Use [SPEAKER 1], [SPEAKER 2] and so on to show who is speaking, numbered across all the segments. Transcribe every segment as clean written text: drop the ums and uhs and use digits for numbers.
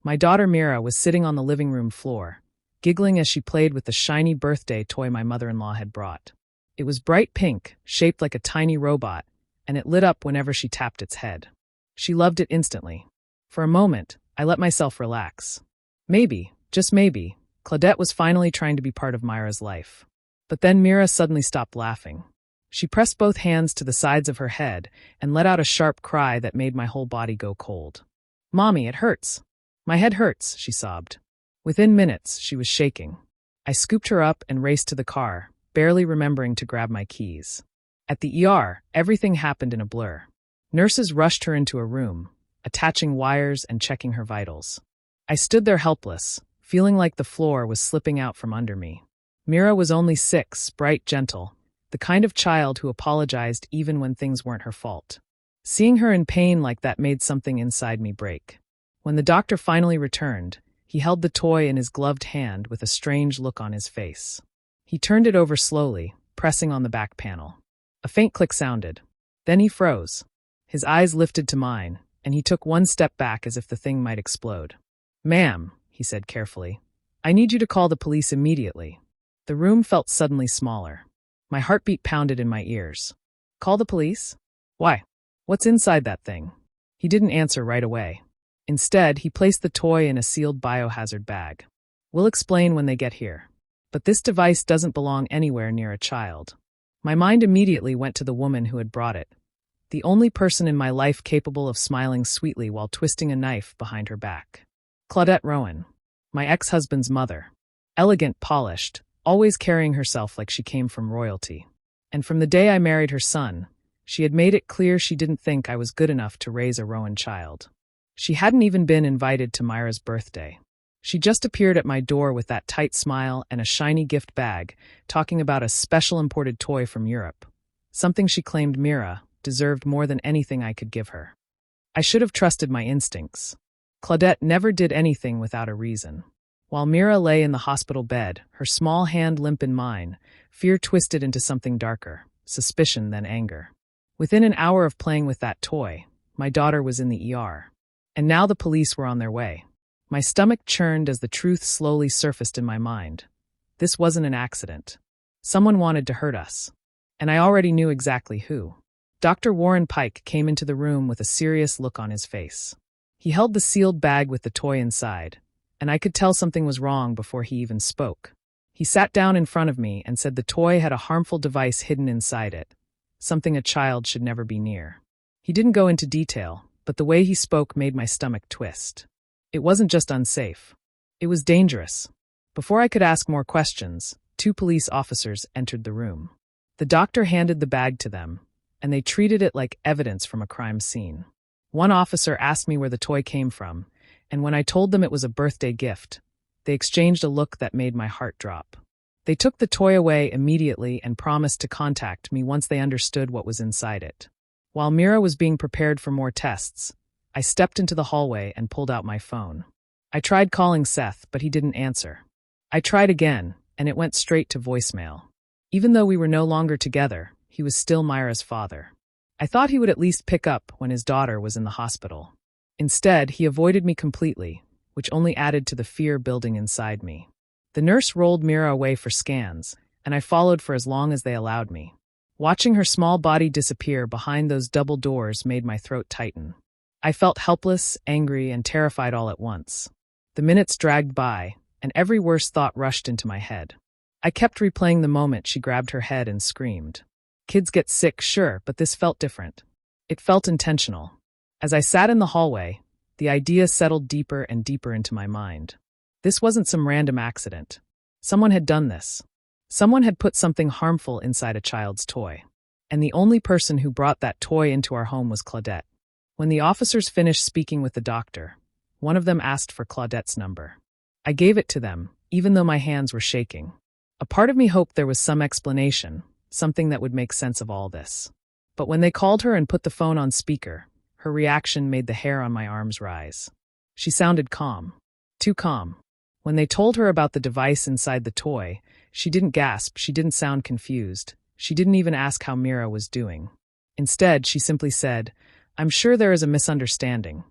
[SPEAKER 1] My daughter Mira was sitting on the living room floor, giggling as she played with the shiny birthday toy my mother-in-law had brought. It was bright pink, shaped like a tiny robot, and it lit up whenever she tapped its head. She loved it instantly. For a moment, I let myself relax. Maybe, just maybe, Claudette was finally trying to be part of Myra's life. But then Mira suddenly stopped laughing. She pressed both hands to the sides of her head and let out a sharp cry that made my whole body go cold. "Mommy, it hurts. My head hurts," she sobbed. Within minutes, she was shaking. I scooped her up and raced to the car, barely remembering to grab my keys. At the ER, everything happened in a blur. Nurses rushed her into a room, attaching wires and checking her vitals. I stood there helpless, feeling like the floor was slipping out from under me. Mira was only 6, bright, gentle, the kind of child who apologized even when things weren't her fault. Seeing her in pain like that made something inside me break. When the doctor finally returned, he held the toy in his gloved hand with a strange look on his face. He turned it over slowly, pressing on the back panel. A faint click sounded. Then he froze. His eyes lifted to mine, and he took one step back as if the thing might explode. "Ma'am," he said carefully, "I need you to call the police immediately." The room felt suddenly smaller. My heartbeat pounded in my ears. "Call the police? Why? What's inside that thing?" He didn't answer right away. Instead, he placed the toy in a sealed biohazard bag. "We'll explain when they get here. But this device doesn't belong anywhere near a child." My mind immediately went to the woman who had brought it, the only person in my life capable of smiling sweetly while twisting a knife behind her back. Claudette Rowan, my ex-husband's mother. Elegant, polished, always carrying herself like she came from royalty. And from the day I married her son, she had made it clear she didn't think I was good enough to raise a Rowan child. She hadn't even been invited to Myra's birthday. She just appeared at my door with that tight smile and a shiny gift bag, talking about a special imported toy from Europe. Something she claimed Mira deserved more than anything I could give her. I should have trusted my instincts. Claudette never did anything without a reason. While Mira lay in the hospital bed, her small hand limp in mine, fear twisted into something darker, suspicion then anger. Within an hour of playing with that toy, my daughter was in the ER. And now the police were on their way. My stomach churned as the truth slowly surfaced in my mind. This wasn't an accident. Someone wanted to hurt us. And I already knew exactly who. Dr. Warren Pike came into the room with a serious look on his face. He held the sealed bag with the toy inside, and I could tell something was wrong before he even spoke. He sat down in front of me and said the toy had a harmful device hidden inside it, something a child should never be near. He didn't go into detail, but the way he spoke made my stomach twist. It wasn't just unsafe. It was dangerous. Before I could ask more questions, 2 police officers entered the room. The doctor handed the bag to them, and they treated it like evidence from a crime scene. One officer asked me where the toy came from, and when I told them it was a birthday gift, they exchanged a look that made my heart drop. They took the toy away immediately and promised to contact me once they understood what was inside it. While Mira was being prepared for more tests, I stepped into the hallway and pulled out my phone. I tried calling Seth, but he didn't answer. I tried again, and it went straight to voicemail. Even though we were no longer together, he was still Myra's father. I thought he would at least pick up when his daughter was in the hospital. Instead, he avoided me completely, which only added to the fear building inside me. The nurse rolled Mira away for scans, and I followed for as long as they allowed me. Watching her small body disappear behind those double doors made my throat tighten. I felt helpless, angry, and terrified all at once. The minutes dragged by, and every worse thought rushed into my head. I kept replaying the moment she grabbed her head and screamed. Kids get sick, sure, but this felt different. It felt intentional. As I sat in the hallway, the idea settled deeper and deeper into my mind. This wasn't some random accident. Someone had done this. Someone had put something harmful inside a child's toy. And the only person who brought that toy into our home was Claudette. When the officers finished speaking with the doctor, one of them asked for Claudette's number. I gave it to them, even though my hands were shaking. A part of me hoped there was some explanation, something that would make sense of all this. But when they called her and put the phone on speaker, her reaction made the hair on my arms rise. She sounded calm. Too calm. When they told her about the device inside the toy, she didn't gasp, she didn't sound confused. She didn't even ask how Mira was doing. Instead, she simply said, "I'm sure there is a misunderstanding.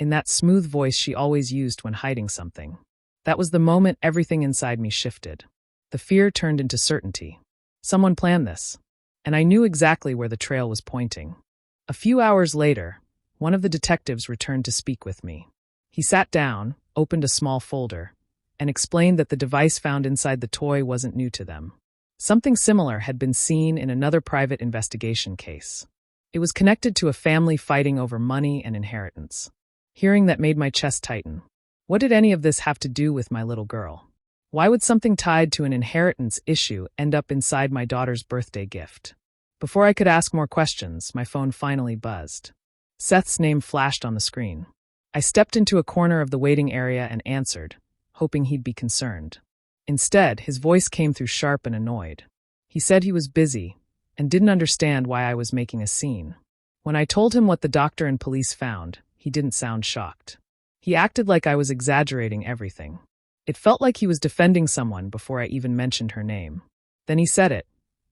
[SPEAKER 1] in that smooth voice she always used when hiding something. That was the moment everything inside me shifted. The fear turned into certainty. Someone planned this, and I knew exactly where the trail was pointing. A few hours later, one of the detectives returned to speak with me. He sat down, opened a small folder, and explained that the device found inside the toy wasn't new to them. Something similar had been seen in another private investigation case. It was connected to a family fighting over money and inheritance. Hearing that made my chest tighten. What did any of this have to do with my little girl? Why would something tied to an inheritance issue end up inside my daughter's birthday gift? Before I could ask more questions, my phone finally buzzed. Seth's name flashed on the screen. I stepped into a corner of the waiting area and answered, hoping he'd be concerned. Instead, his voice came through sharp and annoyed. He said he was busy and didn't understand why I was making a scene. When I told him what the doctor and police found, he didn't sound shocked. He acted like I was exaggerating everything. It felt like he was defending someone before I even mentioned her name. Then he said it.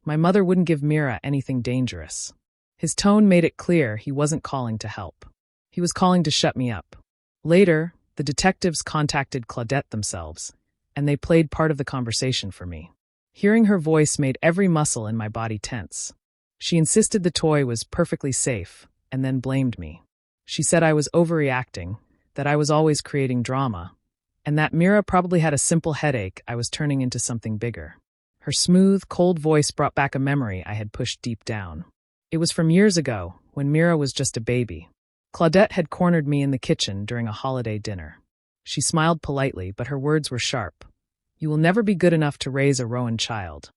[SPEAKER 1] My mother wouldn't give Mira anything dangerous. His tone made it clear he wasn't calling to help. He was calling to shut me up. Later, the detectives contacted Claudette themselves, and they played part of the conversation for me. Hearing her voice made every muscle in my body tense. She insisted the toy was perfectly safe, and then blamed me. She said I was overreacting, that I was always creating drama, and that Mira probably had a simple headache I was turning into something bigger. Her smooth, cold voice brought back a memory I had pushed deep down. It was from years ago, when Mira was just a baby. Claudette had cornered me in the kitchen during a holiday dinner. She smiled politely, but her words were sharp. You will never be good enough to raise a Rowan child.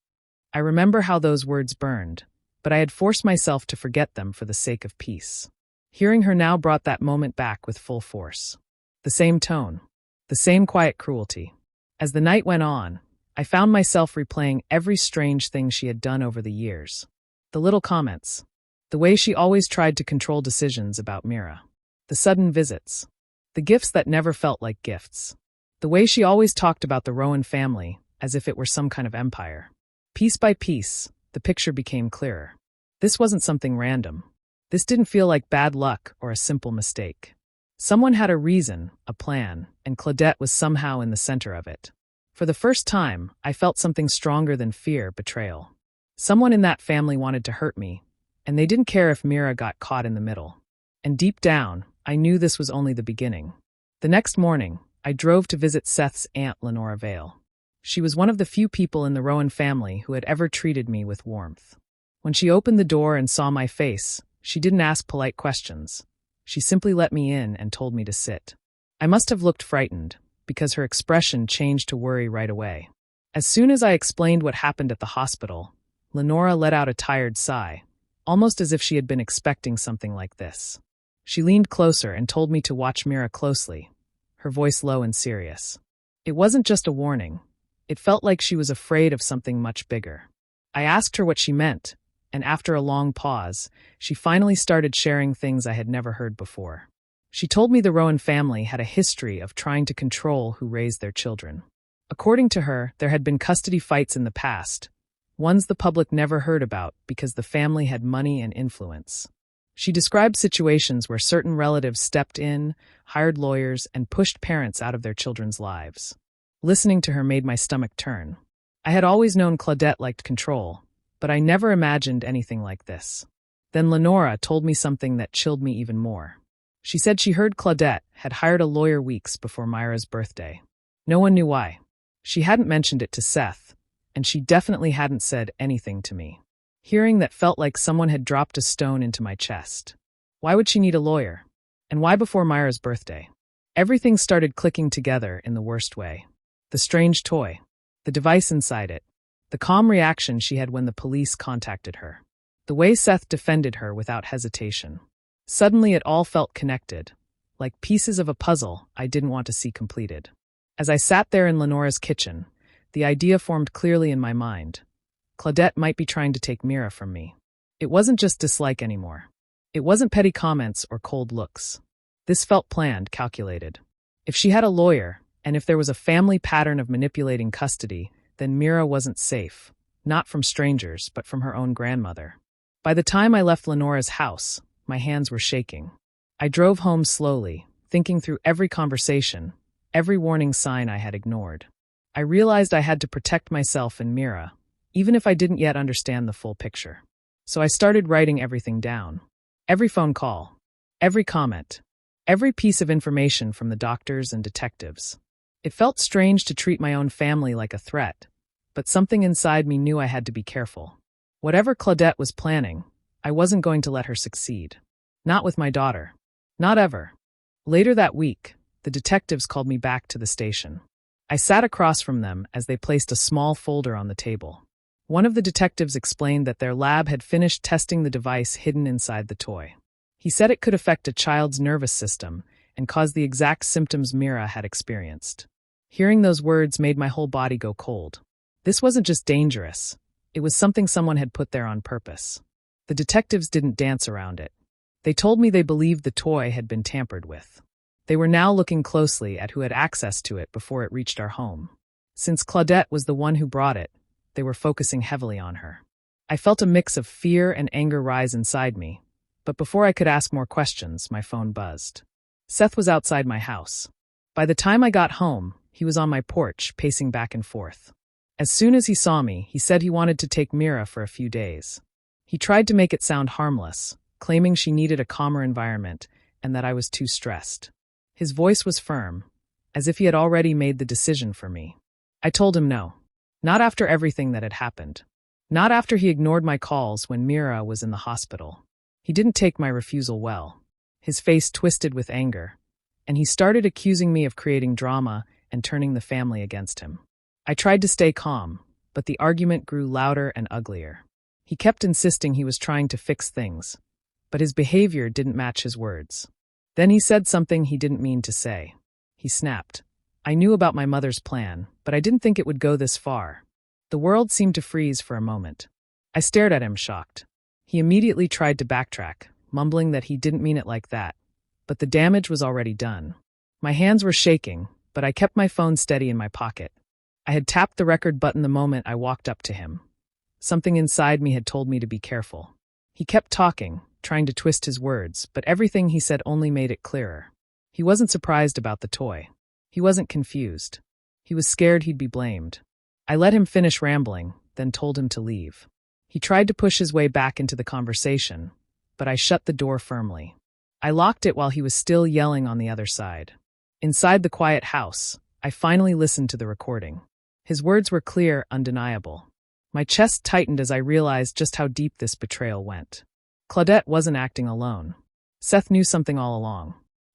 [SPEAKER 1] I remember how those words burned, but I had forced myself to forget them for the sake of peace. Hearing her now brought that moment back with full force. The same tone, the same quiet cruelty. As the night went on, I found myself replaying every strange thing she had done over the years. The little comments, the way she always tried to control decisions about Mira, the sudden visits, the gifts that never felt like gifts, the way she always talked about the Rowan family as if it were some kind of empire. Piece by piece, the picture became clearer. This wasn't something random. This didn't feel like bad luck or a simple mistake. Someone had a reason, a plan, and Claudette was somehow in the center of it. For the first time, I felt something stronger than fear, betrayal. Someone in that family wanted to hurt me, and they didn't care if Mira got caught in the middle. And deep down, I knew this was only the beginning. The next morning, I drove to visit Seth's aunt, Lenora Vale. She was one of the few people in the Rowan family who had ever treated me with warmth. When she opened the door and saw my face, she didn't ask polite questions. She simply let me in and told me to sit. I must have looked frightened, because her expression changed to worry right away. As soon as I explained what happened at the hospital, Lenora let out a tired sigh, almost as if she had been expecting something like this. She leaned closer and told me to watch Mira closely, her voice low and serious. It wasn't just a warning. It felt like she was afraid of something much bigger. I asked her what she meant, and after a long pause, she finally started sharing things I had never heard before. She told me the Rowan family had a history of trying to control who raised their children. According to her, there had been custody fights in the past, ones the public never heard about because the family had money and influence. She described situations where certain relatives stepped in, hired lawyers, and pushed parents out of their children's lives. Listening to her made my stomach turn. I had always known Claudette liked control, but I never imagined anything like this. Then Lenora told me something that chilled me even more. She said she heard Claudette had hired a lawyer weeks before Myra's birthday. No one knew why. She hadn't mentioned it to Seth, and she definitely hadn't said anything to me. Hearing that felt like someone had dropped a stone into my chest. Why would she need a lawyer? And why before Myra's birthday? Everything started clicking together in the worst way. The strange toy, the device inside it, the calm reaction she had when the police contacted her, the way Seth defended her without hesitation. Suddenly it all felt connected, like pieces of a puzzle I didn't want to see completed. As I sat there in Lenora's kitchen, the idea formed clearly in my mind. Claudette might be trying to take Mira from me. It wasn't just dislike anymore. It wasn't petty comments or cold looks. This felt planned, calculated. If she had a lawyer, and if there was a family pattern of manipulating custody, then Mira wasn't safe, not from strangers, but from her own grandmother. By the time I left Lenora's house, my hands were shaking. I drove home slowly, thinking through every conversation, every warning sign I had ignored. I realized I had to protect myself and Mira, even if I didn't yet understand the full picture. So I started writing everything down. Every phone call, every comment, every piece of information from the doctors and detectives. It felt strange to treat my own family like a threat, but something inside me knew I had to be careful. Whatever Claudette was planning, I wasn't going to let her succeed. Not with my daughter. Not ever. Later that week, the detectives called me back to the station. I sat across from them as they placed a small folder on the table. One of the detectives explained that their lab had finished testing the device hidden inside the toy. He said it could affect a child's nervous system and cause the exact symptoms Mira had experienced. Hearing those words made my whole body go cold. This wasn't just dangerous. It was something someone had put there on purpose. The detectives didn't dance around it. They told me they believed the toy had been tampered with. They were now looking closely at who had access to it before it reached our home. Since Claudette was the one who brought it, they were focusing heavily on her. I felt a mix of fear and anger rise inside me, but before I could ask more questions, my phone buzzed. Seth was outside my house. By the time I got home, he was on my porch, pacing back and forth. As soon as he saw me, he said he wanted to take Mira for a few days. He tried to make it sound harmless, claiming she needed a calmer environment and that I was too stressed. His voice was firm, as if he had already made the decision for me. I told him no. Not after everything that had happened. Not after he ignored my calls when Mira was in the hospital. He didn't take my refusal well. His face twisted with anger, and he started accusing me of creating drama and turning the family against him. I tried to stay calm, but the argument grew louder and uglier. He kept insisting he was trying to fix things, but his behavior didn't match his words. Then he said something he didn't mean to say. He snapped. I knew about my mother's plan, but I didn't think it would go this far. The world seemed to freeze for a moment. I stared at him, shocked. He immediately tried to backtrack, mumbling that he didn't mean it like that, but the damage was already done. My hands were shaking, but I kept my phone steady in my pocket. I had tapped the record button the moment I walked up to him. Something inside me had told me to be careful. He kept talking, trying to twist his words, but everything he said only made it clearer. He wasn't surprised about the toy. He wasn't confused. He was scared he'd be blamed. I let him finish rambling, then told him to leave. He tried to push his way back into the conversation, but I shut the door firmly. I locked it while he was still yelling on the other side. Inside the quiet house, I finally listened to the recording. His words were clear, undeniable. My chest tightened as I realized just how deep this betrayal went. Claudette wasn't acting alone. Seth knew something all along.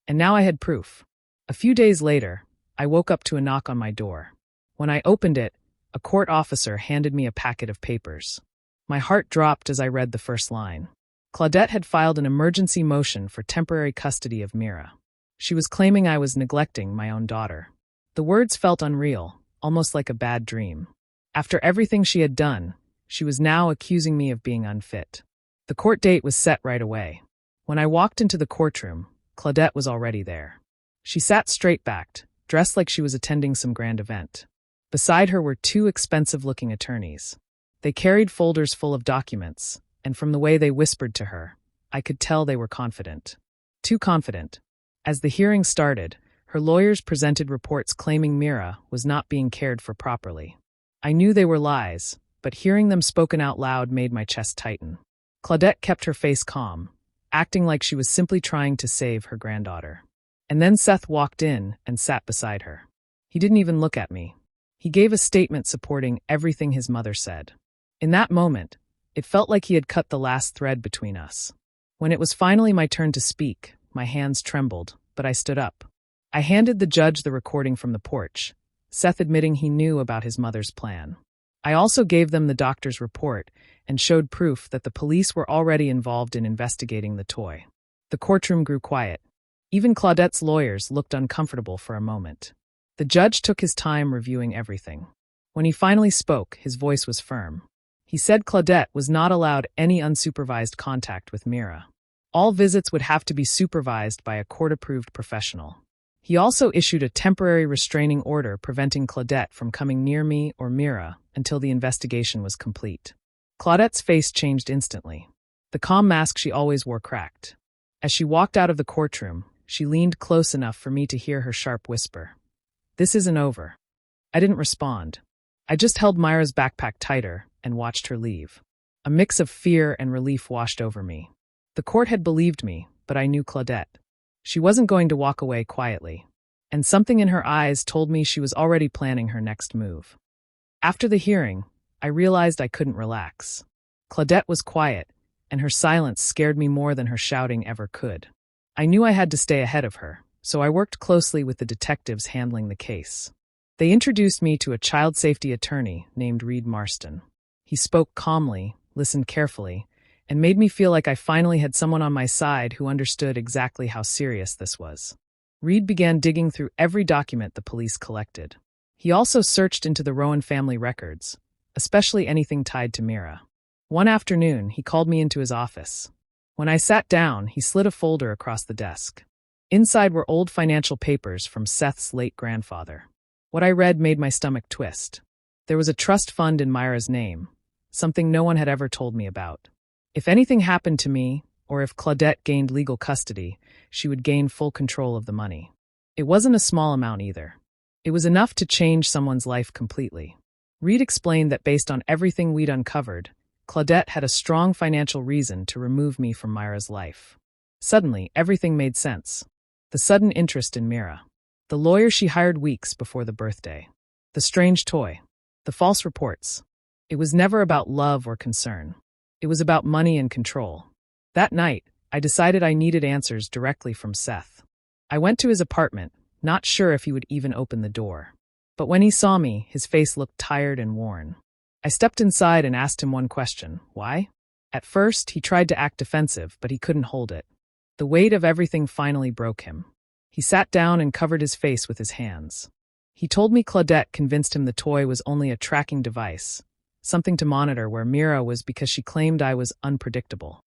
[SPEAKER 1] And now I had proof. A few days later, I woke up to a knock on my door. When I opened it, a court officer handed me a packet of papers. My heart dropped as I read the first line. Claudette had filed an emergency motion for temporary custody of Mira. She was claiming I was neglecting my own daughter. The words felt unreal, almost like a bad dream. After everything she had done, she was now accusing me of being unfit. The court date was set right away. When I walked into the courtroom, Claudette was already there. She sat straight-backed, dressed like she was attending some grand event. Beside her were two expensive-looking attorneys. They carried folders full of documents, and from the way they whispered to her, I could tell they were confident. Too confident. As the hearing started, her lawyers presented reports claiming Mira was not being cared for properly. I knew they were lies, but hearing them spoken out loud made my chest tighten. Claudette kept her face calm, acting like she was simply trying to save her granddaughter. And then Seth walked in and sat beside her. He didn't even look at me. He gave a statement supporting everything his mother said. In that moment, it felt like he had cut the last thread between us. When it was finally my turn to speak, my hands trembled, but I stood up. I handed the judge the recording from the porch, Seth admitting he knew about his mother's plan. I also gave them the doctor's report and showed proof that the police were already involved in investigating the toy. The courtroom grew quiet. Even Claudette's lawyers looked uncomfortable for a moment. The judge took his time reviewing everything. When he finally spoke, his voice was firm. He said Claudette was not allowed any unsupervised contact with Mira. All visits would have to be supervised by a court-approved professional. He also issued a temporary restraining order preventing Claudette from coming near me or Mira until the investigation was complete. Claudette's face changed instantly. The calm mask she always wore cracked. As she walked out of the courtroom, she leaned close enough for me to hear her sharp whisper. "This isn't over." I didn't respond. I just held Myra's backpack tighter and watched her leave. A mix of fear and relief washed over me. The court had believed me, but I knew Claudette. She wasn't going to walk away quietly. And something in her eyes told me she was already planning her next move. After the hearing, I realized I couldn't relax. Claudette was quiet, and her silence scared me more than her shouting ever could. I knew I had to stay ahead of her, so I worked closely with the detectives handling the case. They introduced me to a child safety attorney named Reed Marston. He spoke calmly, listened carefully, and made me feel like I finally had someone on my side who understood exactly how serious this was. Reed began digging through every document the police collected. He also searched into the Rowan family records, especially anything tied to Mira. One afternoon, he called me into his office. When I sat down, he slid a folder across the desk. Inside were old financial papers from Seth's late grandfather. What I read made my stomach twist. There was a trust fund in Myra's name, something no one had ever told me about. If anything happened to me, or if Claudette gained legal custody, she would gain full control of the money. It wasn't a small amount either. It was enough to change someone's life completely. Reed explained that based on everything we'd uncovered, Claudette had a strong financial reason to remove me from Myra's life. Suddenly, everything made sense. The sudden interest in Mira. The lawyer she hired weeks before the birthday. The strange toy. The false reports. It was never about love or concern. It was about money and control. That night, I decided I needed answers directly from Seth. I went to his apartment, not sure if he would even open the door. But when he saw me, his face looked tired and worn. I stepped inside and asked him one question: why? At first, he tried to act defensive, but he couldn't hold it. The weight of everything finally broke him. He sat down and covered his face with his hands. He told me Claudette convinced him the toy was only a tracking device, something to monitor where Mira was because she claimed I was unpredictable.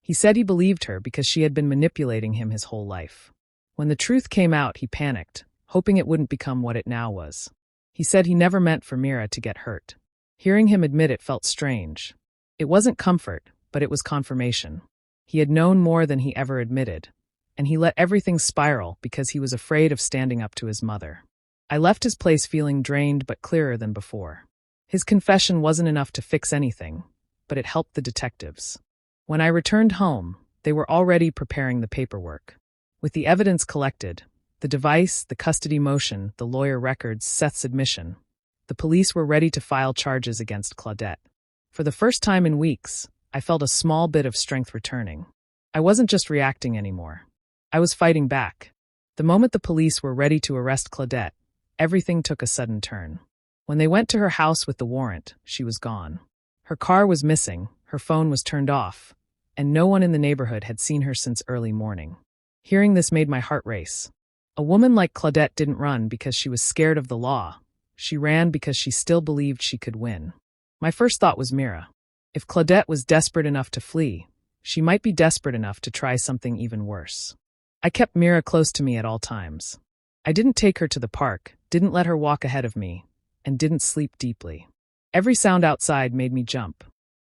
[SPEAKER 1] He said he believed her because she had been manipulating him his whole life. When the truth came out, he panicked, hoping it wouldn't become what it now was. He said he never meant for Mira to get hurt. Hearing him admit it felt strange. It wasn't comfort, but it was confirmation. He had known more than he ever admitted, and he let everything spiral because he was afraid of standing up to his mother. I left his place feeling drained but clearer than before. His confession wasn't enough to fix anything, but it helped the detectives. When I returned home, they were already preparing the paperwork. With the evidence collected, the device, the custody motion, the lawyer records, Seth's admission, the police were ready to file charges against Claudette. For the first time in weeks, I felt a small bit of strength returning. I wasn't just reacting anymore. I was fighting back. The moment the police were ready to arrest Claudette, everything took a sudden turn. When they went to her house with the warrant, she was gone. Her car was missing, her phone was turned off, and no one in the neighborhood had seen her since early morning. Hearing this made my heart race. A woman like Claudette didn't run because she was scared of the law. She ran because she still believed she could win. My first thought was Mira. If Claudette was desperate enough to flee, she might be desperate enough to try something even worse. I kept Mira close to me at all times. I didn't take her to the park, didn't let her walk ahead of me, and didn't sleep deeply. Every sound outside made me jump.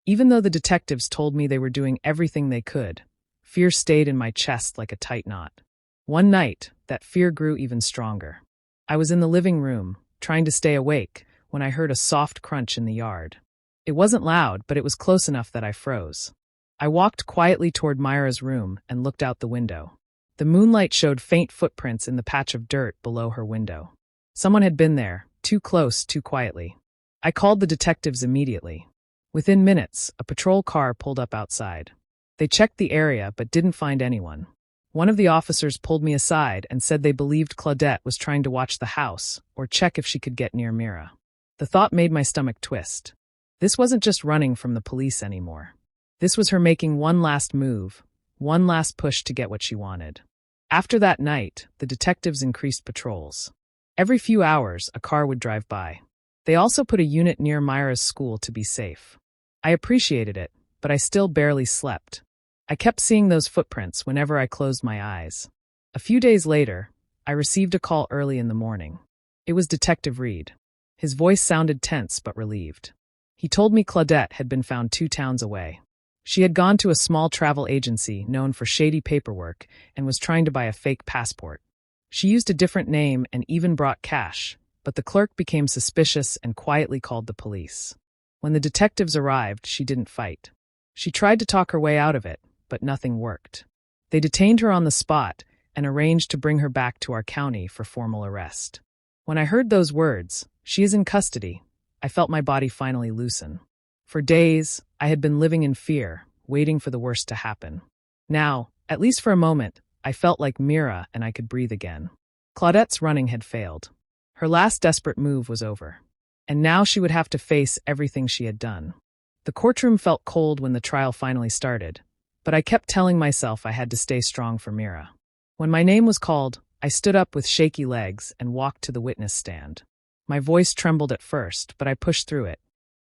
[SPEAKER 1] Even though the detectives told me they were doing everything they could, fear stayed in my chest like a tight knot. One night, that fear grew even stronger. I was in the living room, trying to stay awake, when I heard a soft crunch in the yard. It wasn't loud, but it was close enough that I froze. I walked quietly toward Myra's room and looked out the window. The moonlight showed faint footprints in the patch of dirt below her window. Someone had been there, too close, too quietly. I called the detectives immediately. Within minutes, a patrol car pulled up outside. They checked the area but didn't find anyone. One of the officers pulled me aside and said they believed Claudette was trying to watch the house or check if she could get near Mira. The thought made my stomach twist. This wasn't just running from the police anymore. This was her making one last move, one last push to get what she wanted. After that night, the detectives increased patrols. Every few hours, a car would drive by. They also put a unit near Myra's school to be safe. I appreciated it, but I still barely slept. I kept seeing those footprints whenever I closed my eyes. A few days later, I received a call early in the morning. It was Detective Reed. His voice sounded tense but relieved. He told me Claudette had been found 2 towns away. She had gone to a small travel agency known for shady paperwork and was trying to buy a fake passport. She used a different name and even brought cash, but the clerk became suspicious and quietly called the police. When the detectives arrived, she didn't fight. She tried to talk her way out of it, but nothing worked. They detained her on the spot and arranged to bring her back to our county for formal arrest. When I heard those words, "She is in custody," I felt my body finally loosen. For days, I had been living in fear, waiting for the worst to happen. Now, at least for a moment, I felt like Mira and I could breathe again. Claudette's running had failed. Her last desperate move was over. And now she would have to face everything she had done. The courtroom felt cold when the trial finally started, but I kept telling myself I had to stay strong for Mira. When my name was called, I stood up with shaky legs and walked to the witness stand. My voice trembled at first, but I pushed through it.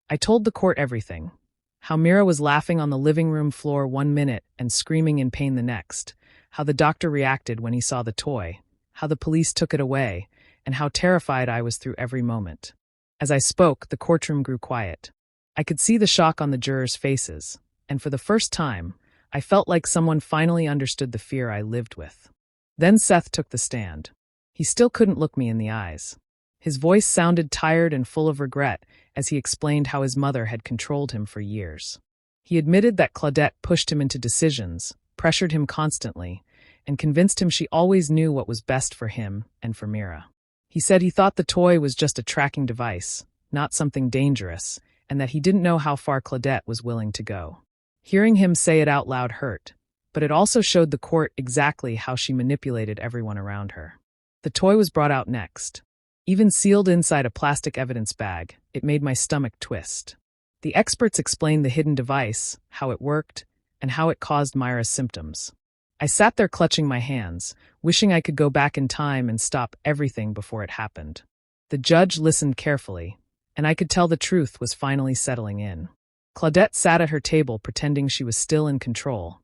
[SPEAKER 1] I told the court everything. How Mira was laughing on the living room floor one minute and screaming in pain the next. How the doctor reacted when he saw the toy. How the police took it away, and how terrified I was through every moment. As I spoke, the courtroom grew quiet. I could see the shock on the jurors' faces, and for the first time, I felt like someone finally understood the fear I lived with. Then Seth took the stand. He still couldn't look me in the eyes. His voice sounded tired and full of regret as he explained how his mother had controlled him for years. He admitted that Claudette pushed him into decisions, pressured him constantly, and convinced him she always knew what was best for him and for Mira. He said he thought the toy was just a tracking device, not something dangerous, and that he didn't know how far Claudette was willing to go. Hearing him say it out loud hurt, but it also showed the court exactly how she manipulated everyone around her. The toy was brought out next. Even sealed inside a plastic evidence bag, it made my stomach twist. The experts explained the hidden device, how it worked, and how it caused Myra's symptoms. I sat there clutching my hands, wishing I could go back in time and stop everything before it happened. The judge listened carefully, and I could tell the truth was finally settling in. Claudette sat at her table pretending she was still in control,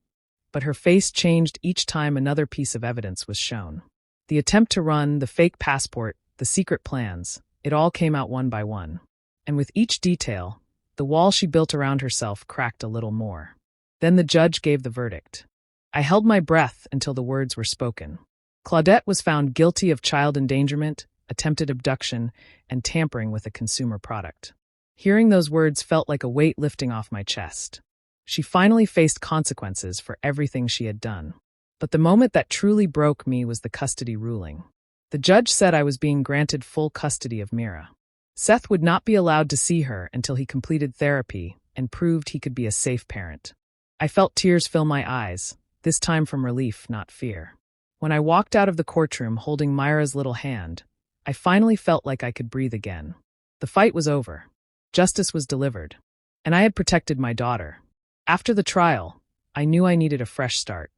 [SPEAKER 1] but her face changed each time another piece of evidence was shown. The attempt to run, the fake passport, the secret plans, it all came out one by one. And with each detail, the wall she built around herself cracked a little more. Then the judge gave the verdict. I held my breath until the words were spoken. Claudette was found guilty of child endangerment, attempted abduction, and tampering with a consumer product. Hearing those words felt like a weight lifting off my chest. She finally faced consequences for everything she had done. But the moment that truly broke me was the custody ruling. The judge said I was being granted full custody of Mira. Seth would not be allowed to see her until he completed therapy and proved he could be a safe parent. I felt tears fill my eyes, this time from relief, not fear. When I walked out of the courtroom holding Myra's little hand, I finally felt like I could breathe again. The fight was over. Justice was delivered. And I had protected my daughter. After the trial, I knew I needed a fresh start.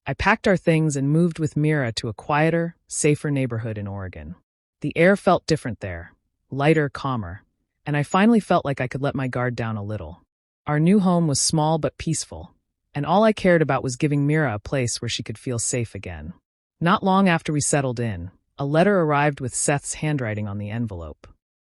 [SPEAKER 1] I packed our things and moved with Mira to a quieter, safer neighborhood in Oregon. The air felt different there, lighter, calmer, and I finally felt like I could let my guard down a little. Our new home was small but peaceful, and all I cared about was giving Mira a place where she could feel safe again. Not long after we settled in, a letter arrived with Seth's handwriting on the envelope.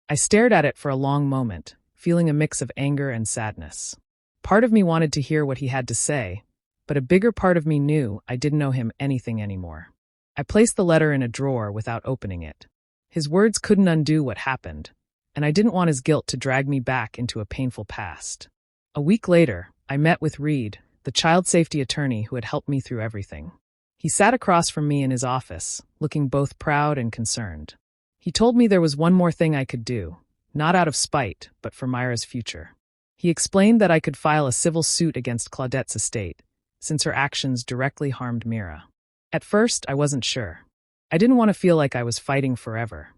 [SPEAKER 1] I stared at it for a long moment, feeling a mix of anger and sadness. Part of me wanted to hear what he had to say, but a bigger part of me knew I didn't owe him anything anymore. I placed the letter in a drawer without opening it. His words couldn't undo what happened, and I didn't want his guilt to drag me back into a painful past. A week later, I met with Reed, the child safety attorney who had helped me through everything. He sat across from me in his office, looking both proud and concerned. He told me there was one more thing I could do, not out of spite, but for Myra's future. He explained that I could file a civil suit against Claudette's estate, since her actions directly harmed Mira. At first, I wasn't sure. I didn't want to feel like I was fighting forever.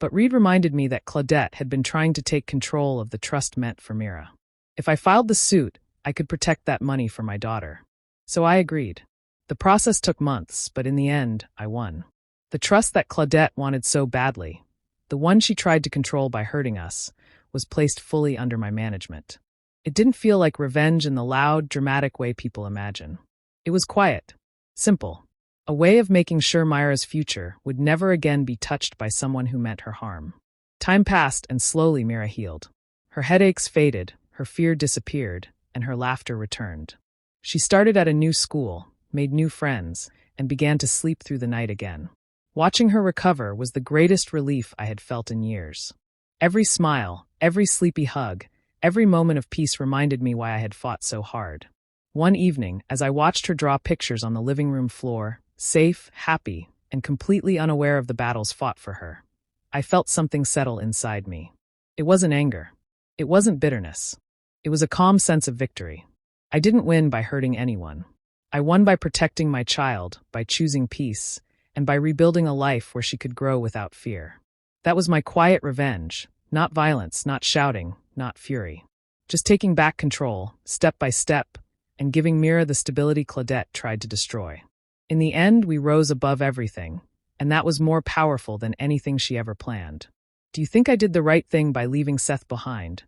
[SPEAKER 1] But Reed reminded me that Claudette had been trying to take control of the trust meant for Mira. If I filed the suit, I could protect that money for my daughter. So I agreed. The process took months, but in the end, I won. The trust that Claudette wanted so badly, the one she tried to control by hurting us, was placed fully under my management. It didn't feel like revenge in the loud, dramatic way people imagine. It was quiet, simple, a way of making sure Myra's future would never again be touched by someone who meant her harm. Time passed and slowly Mira healed. Her headaches faded, her fear disappeared, and her laughter returned. She started at a new school, made new friends, and began to sleep through the night again. Watching her recover was the greatest relief I had felt in years. Every smile, every sleepy hug, every moment of peace reminded me why I had fought so hard. One evening, as I watched her draw pictures on the living room floor, safe, happy, and completely unaware of the battles fought for her, I felt something settle inside me. It wasn't anger. It wasn't bitterness. It was a calm sense of victory. I didn't win by hurting anyone. I won by protecting my child, by choosing peace, and by rebuilding a life where she could grow without fear. That was my quiet revenge, not violence, not shouting, not fury. Just taking back control, step by step, and giving Mira the stability Claudette tried to destroy. In the end, we rose above everything, and that was more powerful than anything she ever planned. Do you think I did the right thing by leaving Seth behind?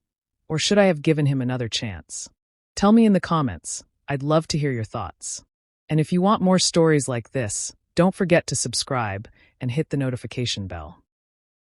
[SPEAKER 1] Or should I have given him another chance? Tell me in the comments. I'd love to hear your thoughts. And if you want more stories like this, don't forget to subscribe and hit the notification bell.